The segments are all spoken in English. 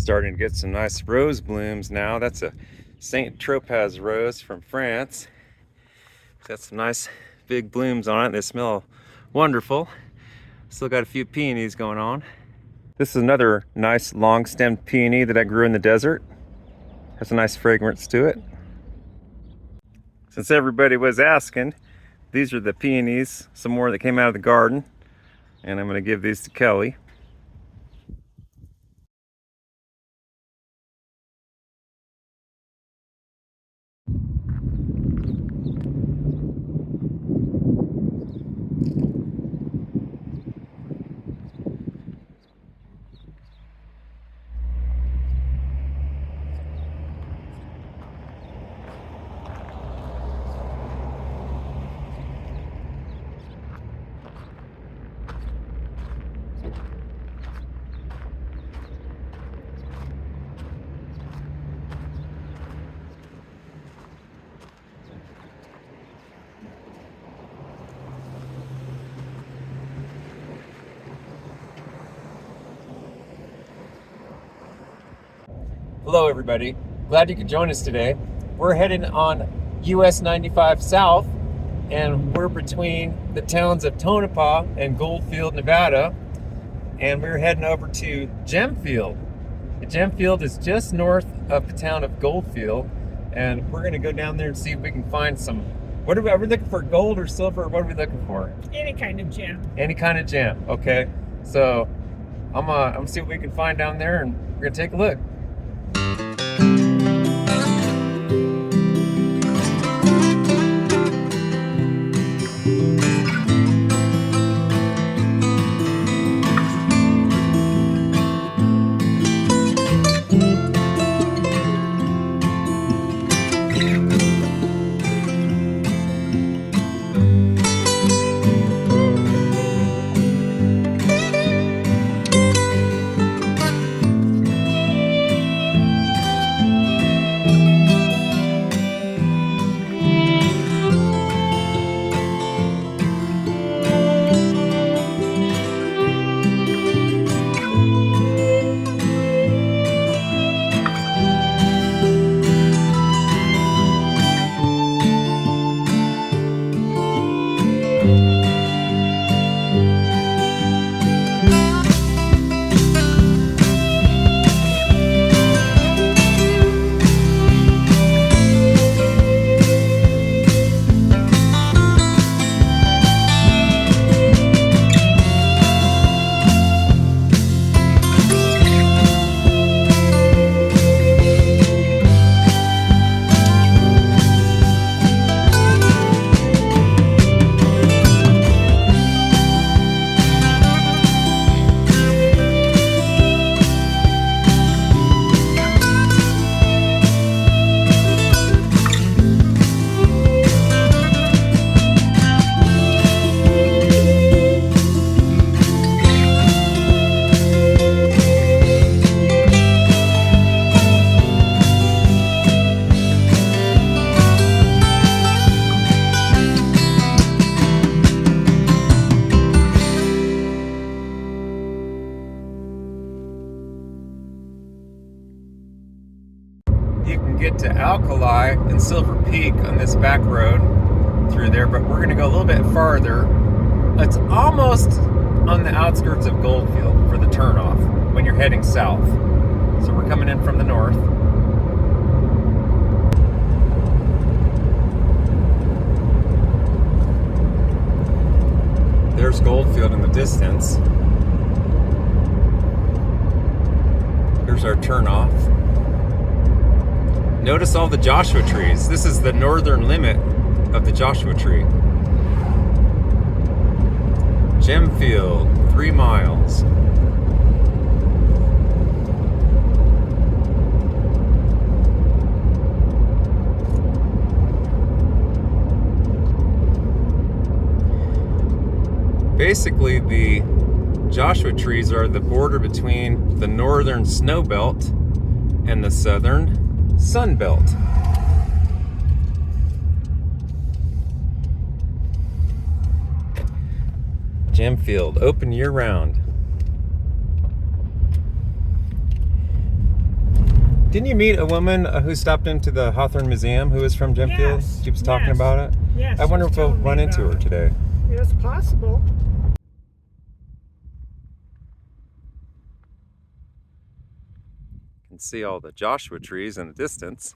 starting to get some nice rose blooms now. That's a Saint Tropez rose from France. It's got some nice big blooms on it. They smell wonderful. Still got a few peonies going on. This is another nice long-stemmed peony that I grew in the desert. Has a nice fragrance to it. Since everybody was asking, these are the peonies, some more that came out of the garden, and I'm going to give these to Kelly. Hello everybody, glad you could join us today. We're heading on US 95 South, and we're between the towns of Tonopah and Goldfield, Nevada, and we're heading over to Gemfield. Gemfield is just north of the town of Goldfield, and we're going to go down there and see if we can find some. Are we looking for, gold or silver? What are we looking for? Any kind of gem. Any kind of gem, okay. So I'm gonna see what we can find down there, and we're going to take a look. You can get to Alkali and Silver Peak on this back road through there, but we're going to go a little bit farther. It's almost on the outskirts of Goldfield for the turnoff when you're heading south. So we're coming in from the north. There's Goldfield in the distance. Here's our turnoff. Notice all the Joshua trees. This is the northern limit of the Joshua tree. Gemfield, 3 miles. Basically, the Joshua trees are the border between the northern snow belt and the southern sun belt. Gemfield, open year-round. Didn't you meet a woman who stopped into the Hawthorne Museum who was from Gemfield? Yes, She was talking yes. about it? Yes, I wonder if we'll run into her today. It's possible. You can see all the Joshua trees in the distance.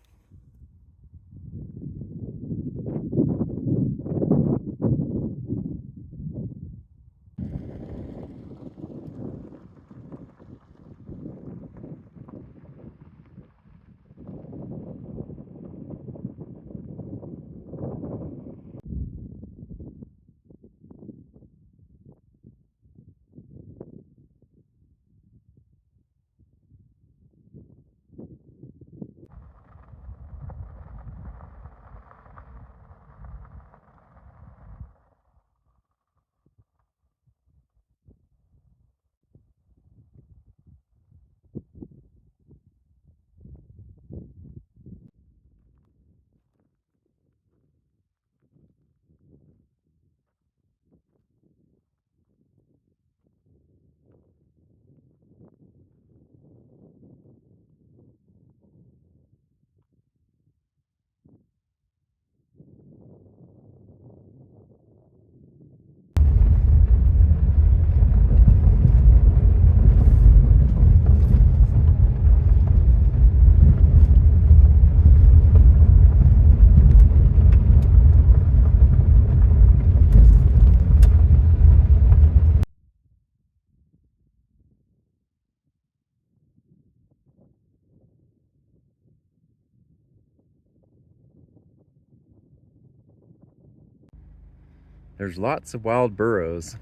There's lots of wild burros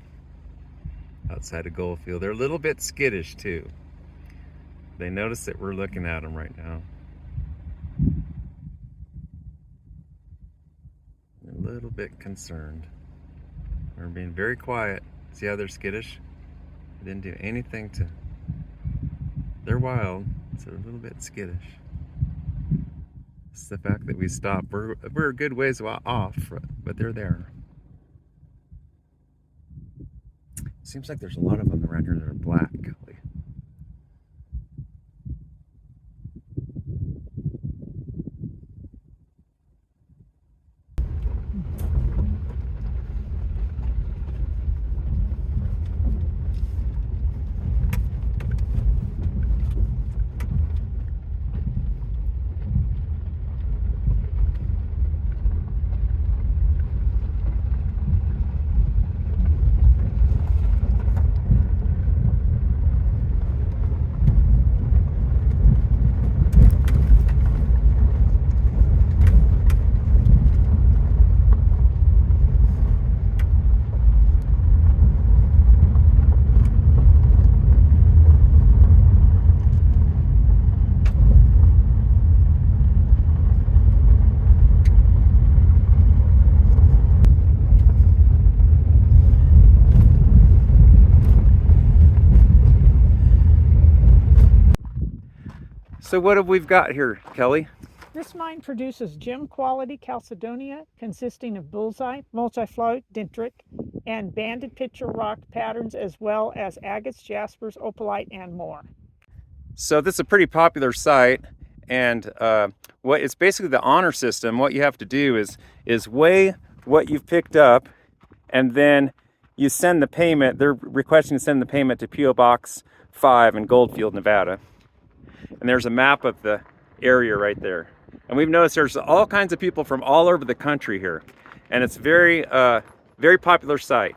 outside of Goldfield. They're a little bit skittish too. They notice that we're looking at them right now. They're a little bit concerned. They're being very quiet. See how they're skittish? They didn't do anything to... They're wild, so they're a little bit skittish. It's the fact that we stopped. We're a good ways off, but they're there. Seems like there's a lot of them around here that are black, Kelly. So what have we got here, Kelly? This mine produces gem quality chalcedonia consisting of bullseye, multiflora, dendritic, and banded picture rock patterns, as well as agates, jaspers, opalite, and more. So this is a pretty popular site, and what it's basically the honor system. What you have to do is weigh what you've picked up, and then you send the payment. They're requesting to send the payment to P.O. Box 5 in Goldfield, Nevada. And there's a map of the area right there. And we've noticed there's all kinds of people from all over the country here, and it's very popular site.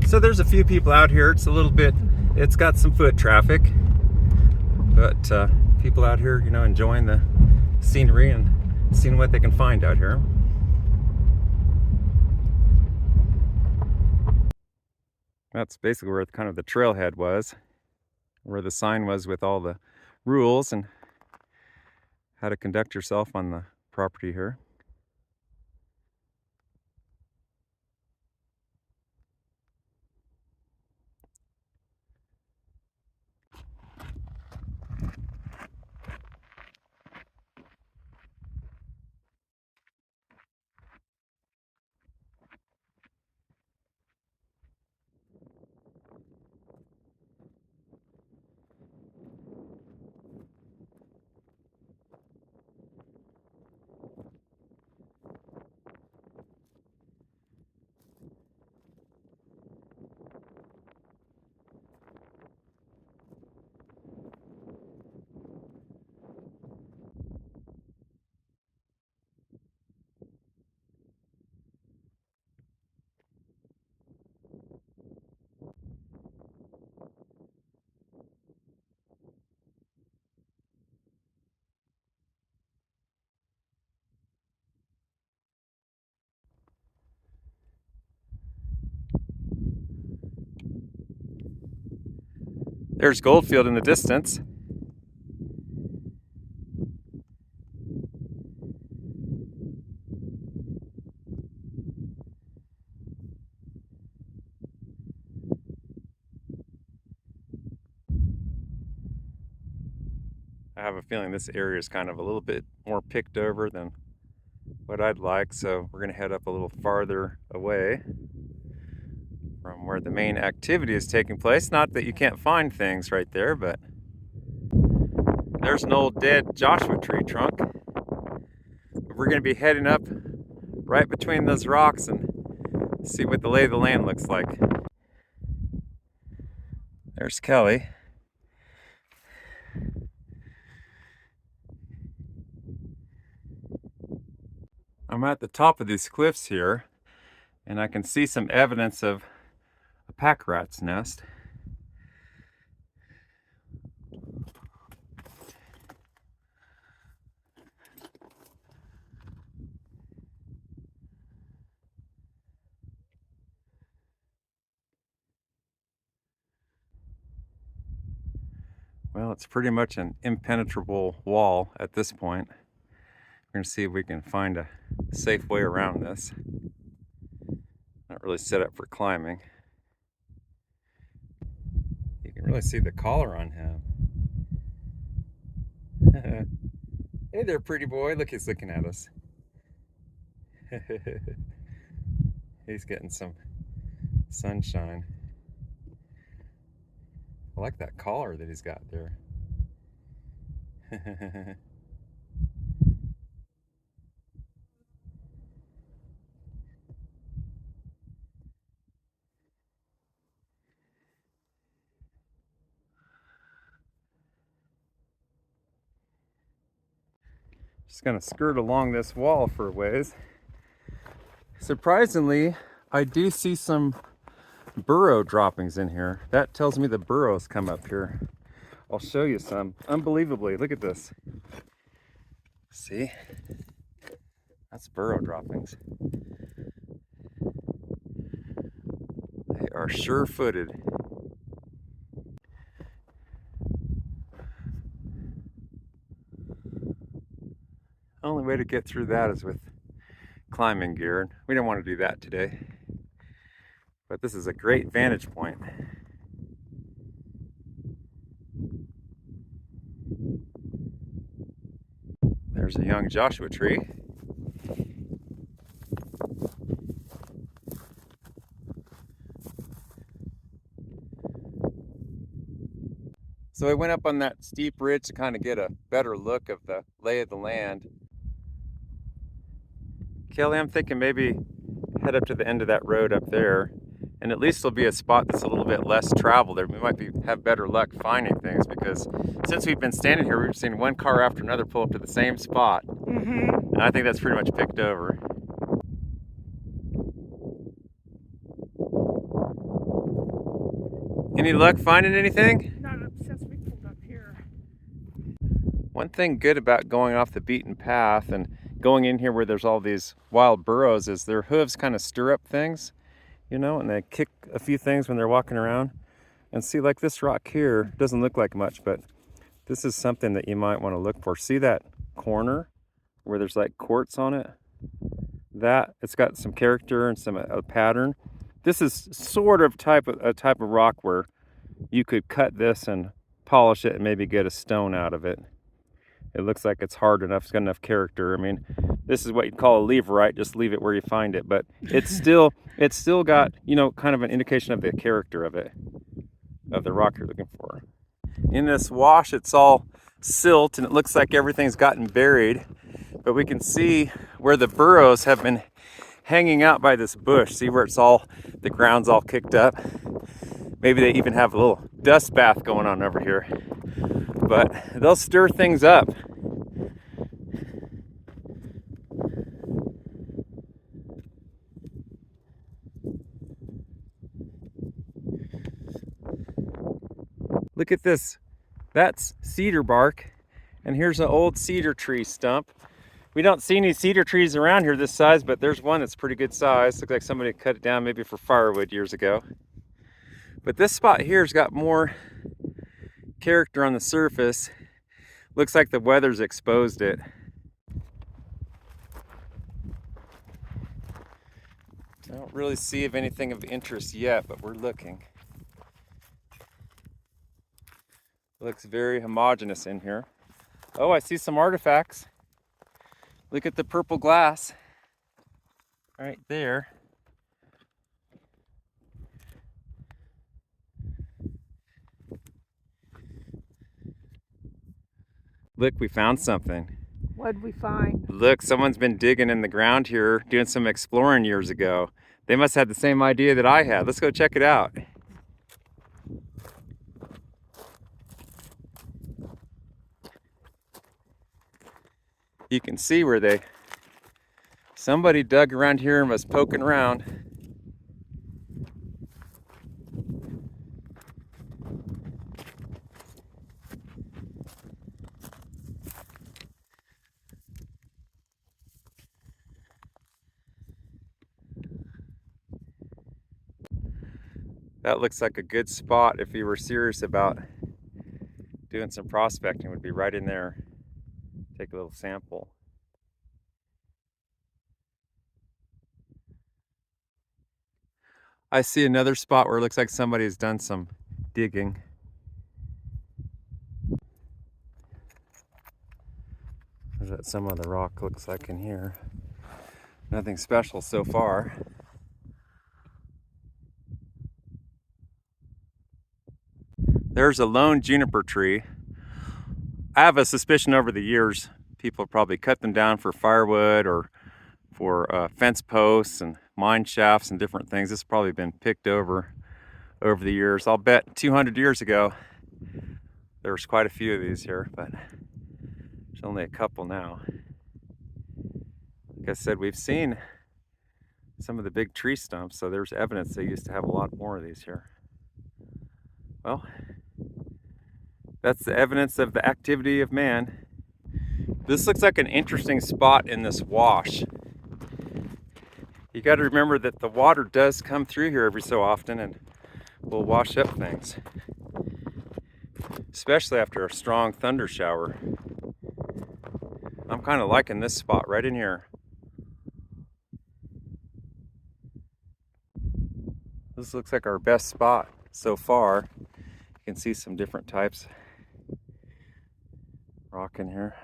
So there's a few people out here. It's got some foot traffic, but people out here, enjoying the scenery and seeing what they can find out here. That's basically where kind of the trailhead was, where the sign was with all the rules and how to conduct yourself on the property here. There's Goldfield in the distance. I have a feeling this area is kind of a little bit more picked over than what I'd like, so we're gonna head up a little farther away from where the main activity is taking place. Not that you can't find things right there, but there's an old dead Joshua tree trunk. We're gonna be heading up right between those rocks and see what the lay of the land looks like. There's Kelly. I'm at the top of these cliffs here, and I can see some evidence of a pack rat's nest. Well, it's pretty much an impenetrable wall at this point. We're going to see if we can find a safe way around this. Not really set up for climbing. You can really see the collar on him. Hey there, pretty boy. Look, he's looking at us. He's getting some sunshine. I like that collar that he's got there. Just gonna skirt along this wall for a ways. Surprisingly, I do see some burrow droppings in here. That tells me the burrows come up here. I'll show you some. Unbelievably, look at this. See? That's burrow droppings. They are sure-footed. The only way to get through that is with climbing gear. We don't want to do that today. But this is a great vantage point. There's a young Joshua tree. So I went up on that steep ridge to kind of get a better look of the lay of the land. Kelly, I'm thinking maybe head up to the end of that road up there, and at least there'll be a spot that's a little bit less traveled there. We might have better luck finding things, because since we've been standing here, we've seen one car after another pull up to the same spot. And I think that's pretty much picked over. Any luck finding anything? Not since we pulled up here. One thing good about going off the beaten path and going in here where there's all these wild burrows is their hooves kind of stir up things, you know, and they kick a few things when they're walking around. And see, like this rock here doesn't look like much, but this is something that you might want to look for. See that corner where there's like quartz on it? That it's got some character and some a pattern. This is sort of a type of rock where you could cut this and polish it and maybe get a stone out of it. It looks like it's hard enough, it's got enough character. I mean, this is what you'd call a leverite, just leave it where you find it, but it's still got, you know, kind of an indication of the character of it, of the rock you're looking for. In this wash, it's all silt and it looks like everything's gotten buried, but we can see where the burrows have been hanging out by this bush. See where the ground's all kicked up? Maybe they even have a little dust bath going on over here. But they'll stir things up. Look at this. That's cedar bark, and here's an old cedar tree stump. We don't see any cedar trees around here this size, but there's one that's pretty good size. Looks like somebody cut it down maybe for firewood years ago. But this spot here's got more character on the surface. Looks like the weather's exposed it. I don't really see of anything of interest yet, but we're looking. Looks very homogeneous in here. Oh, I see some artifacts. Look at the purple glass right there. Look, we found something. What'd we find? Look, someone's been digging in the ground here, doing some exploring years ago. They must have the same idea that I had. Let's go check it out. You can see where somebody dug around here and was poking around. That looks like a good spot if you were serious about doing some prospecting. Would be right in there. Take a little sample. I see another spot where it looks like somebody's done some digging. There's what some of the rock looks like in here. Nothing special so far. There's a lone juniper tree. I have a suspicion over the years people probably cut them down for firewood or for fence posts and mine shafts and different things. This has probably been picked over the years. I'll bet 200 years ago there was quite a few of these here, but there's only a couple now. Like I said, we've seen some of the big tree stumps, so there's evidence they used to have a lot more of these here. Well, that's the evidence of the activity of man. This looks like an interesting spot in this wash. You got to remember that the water does come through here every so often and will wash up things, especially after a strong thunder shower. I'm kind of liking this spot right in here. This looks like our best spot so far. You can see some different types of rock in here.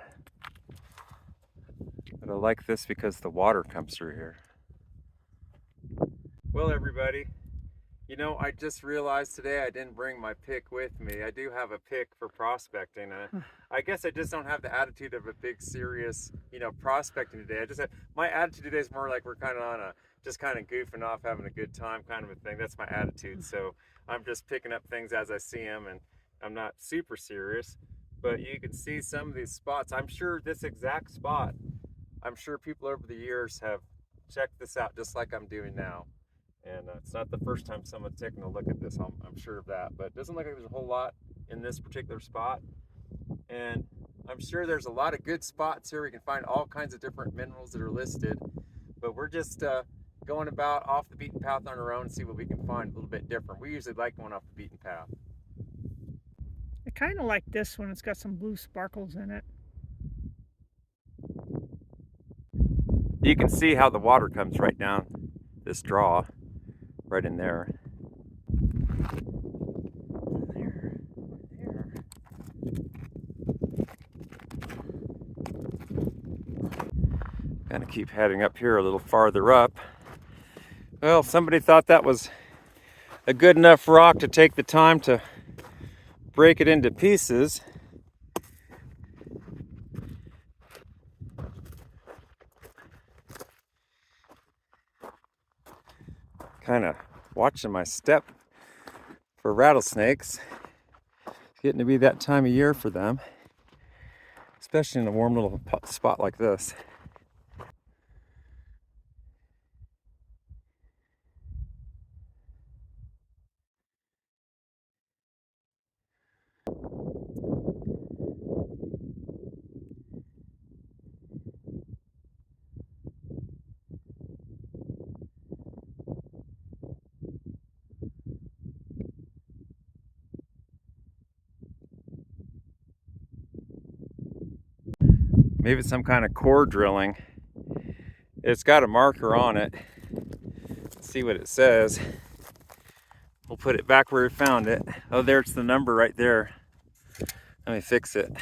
But I like this because the water comes through here. Well, everybody, you know, I just realized today I didn't bring my pick with me. I do have a pick for prospecting. I guess I just don't have the attitude of a big, serious, you know, prospecting today. My attitude today is more like we're kind of on a, just kind of goofing off, having a good time kind of a thing. That's my attitude. So I'm just picking up things as I see them, and I'm not super serious. But you can see some of these spots. I'm sure this exact spot, I'm sure people over the years have checked this out just like I'm doing now. And it's not the first time someone's taken a look at this, I'm sure of that. But it doesn't look like there's a whole lot in this particular spot. And I'm sure there's a lot of good spots here. We can find all kinds of different minerals that are listed. But we're just going about off the beaten path on our own and see what we can find a little bit different. We usually like going off the beaten path. I kind of like this one. It's got some blue sparkles in it. You can see how the water comes right down this draw, right in there. Kind of keep heading up here a little farther up. Well, somebody thought that was a good enough rock to take the time to break it into pieces. Kind of watching my step for rattlesnakes. It's getting to be that time of year for them, especially in a warm little spot like this. Maybe it's some kind of core drilling. It's got a marker on it. Let's see what it says. We'll put it back where we found it. Oh, there's the number right there. Let me fix it.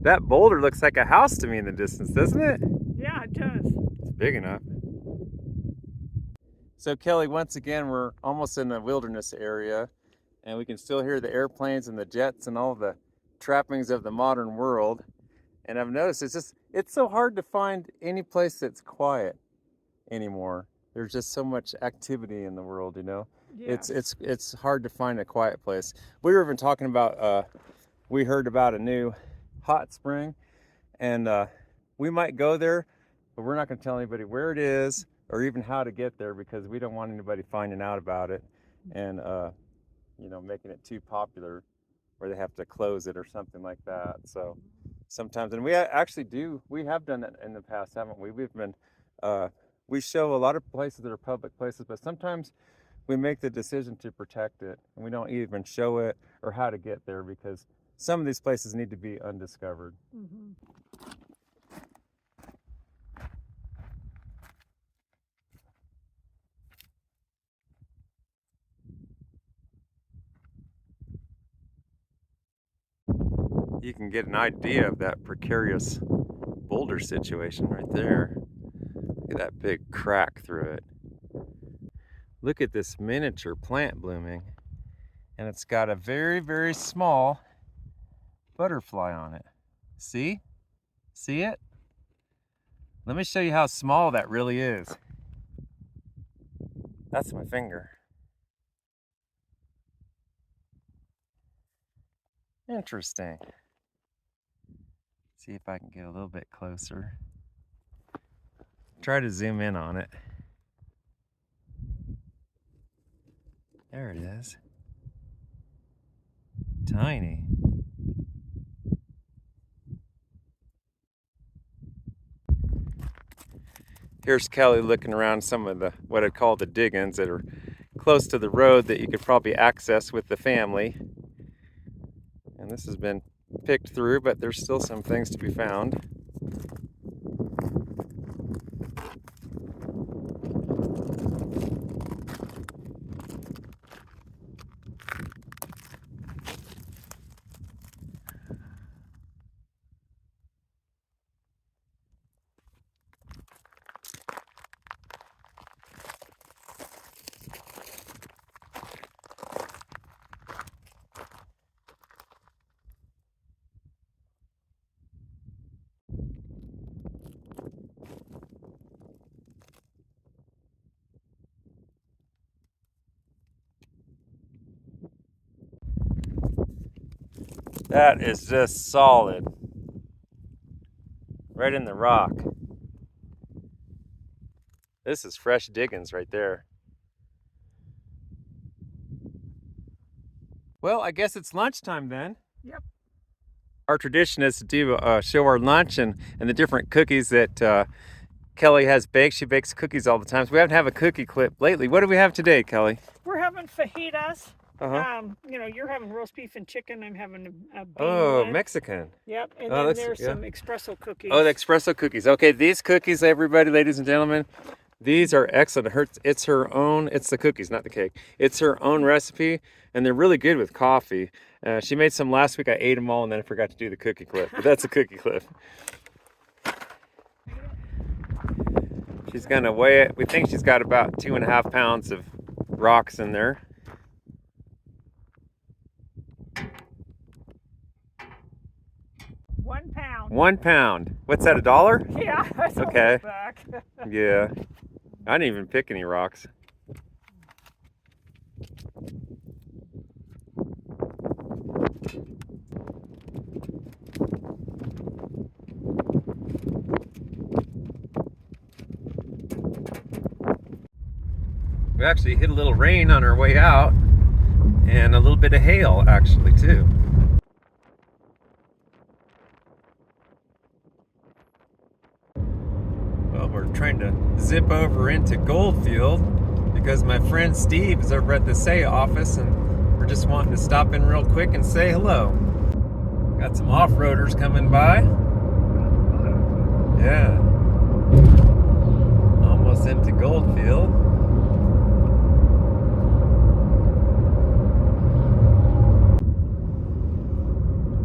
That boulder looks like a house to me in the distance, doesn't it? Yeah, it does. It's big enough. So Kelly, once again, we're almost in a wilderness area, and we can still hear the airplanes and the jets and all the trappings of the modern world. And I've noticed it's so hard to find any place that's quiet anymore. There's just so much activity in the world, you know. Yes. It's hard to find a quiet place. We were even talking about we heard about a new hot spring, and we might go there, but we're not going to tell anybody where it is or even how to get there, because we don't want anybody finding out about it and you know, making it too popular where they have to close it or something like that. So sometimes, and we have done that in the past, haven't we? We show a lot of places that are public places, but sometimes we make the decision to protect it, and we don't even show it or how to get there, because some of these places need to be undiscovered. Mm-hmm. You can get an idea of that precarious boulder situation right there. Look at that big crack through it. Look at this miniature plant blooming, and it's got a very, very small butterfly on it. See? See it? Let me show you how small that really is. That's my finger. Interesting. See if I can get a little bit closer. Try to zoom in on it. There it is. Tiny. Here's Kelly looking around some of the, what I'd call the diggings that are close to the road that you could probably access with the family. And this has been picked through, but there's still some things to be found. That is just solid. Right in the rock. This is fresh diggings right there. Well, I guess it's lunchtime then. Yep. Our tradition is to do show our lunch and the different cookies that Kelly has baked. She bakes cookies all the time. So we haven't had a cookie clip lately. What do we have today, Kelly? We're having fajitas. Uh-huh. You know, you're having roast beef and chicken. I'm having a bean Oh, blend. Mexican. Yep. And Oh, then there's some espresso cookies. Oh, the espresso cookies. Okay, these cookies, everybody, ladies and gentlemen, these are excellent. It's her own, it's the cookies, not the cake. It's her own recipe, and they're really good with coffee. She made some last week. I ate them all, and then I forgot to do the cookie clip. But that's a cookie clip. She's gonna weigh it. We think she's got about 2.5 pounds of rocks in there. £1. 1 pound. What's that, $1? Yeah, that's Okay. back. Yeah. I didn't even pick any rocks. We actually hit a little rain on our way out, and a little bit of hail actually too. Well, we're trying to zip over into Goldfield because my friend Steve is over at the Say office and we're just wanting to stop in real quick and say hello. Got some off-roaders coming by. Yeah. Almost into Goldfield.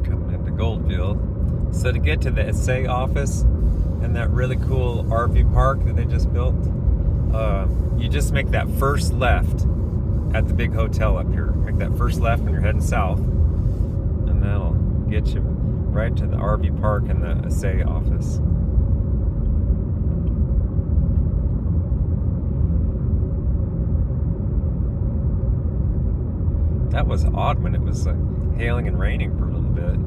Coming into Goldfield. So to get to the Say office and that really cool RV park that they just built, you just make that first left at the big hotel up here. Make that first left when you're heading south, and that'll get you right to the RV park and the Say office. That was odd when it was hailing and raining for a little bit.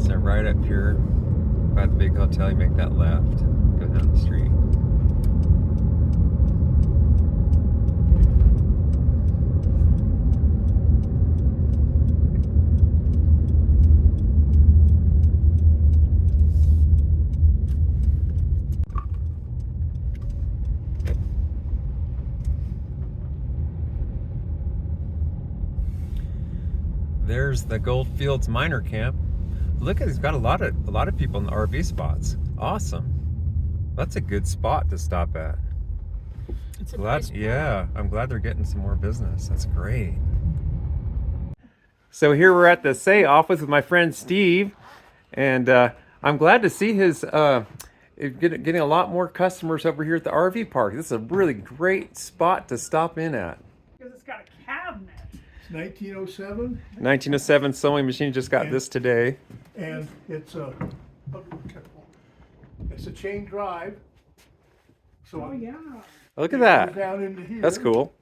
So right up here by the big hotel, you make that left, go down the street. There's the Goldfields Miner Camp. Look at, it's got a lot of people in the RV spots. Awesome. That's a good spot to stop at. It's a nice spot. Yeah, I'm glad they're getting some more business. That's great. So here we're at the Say office with my friend Steve, and I'm glad to see his getting a lot more customers over here at the RV park. This is a really great spot to stop in at. Because it's got a cabinet. 1907. 1907 sewing machine, just got this today. And it's a chain drive. So Oh yeah. Look at it that. goes down into here. That's cool.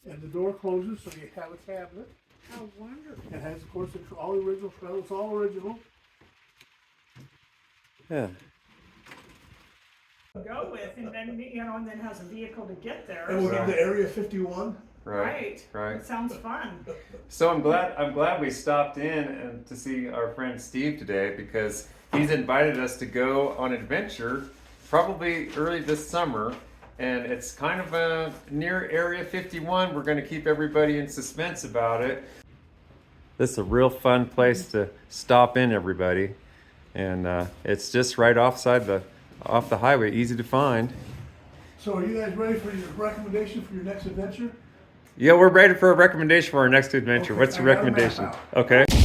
And the door closes, so you have a cabinet. How wonderful. It has, of course, all the original shell. It's all original. Yeah. Go with, and then and then has a vehicle to get there. And we're Right. in the Area 51. Right. Right. It sounds fun. So I'm glad we stopped in and to see our friend Steve today, because he's invited us to go on an adventure probably early this summer, and it's kind of near Area 51. We're going to keep everybody in suspense about it. This is a real fun place to stop in, everybody, and it's just right off the highway, easy to find. So are you guys ready for your recommendation for your next adventure? Yeah, we're ready for a recommendation for our next adventure. Okay, What's your I got a map recommendation? out. Okay.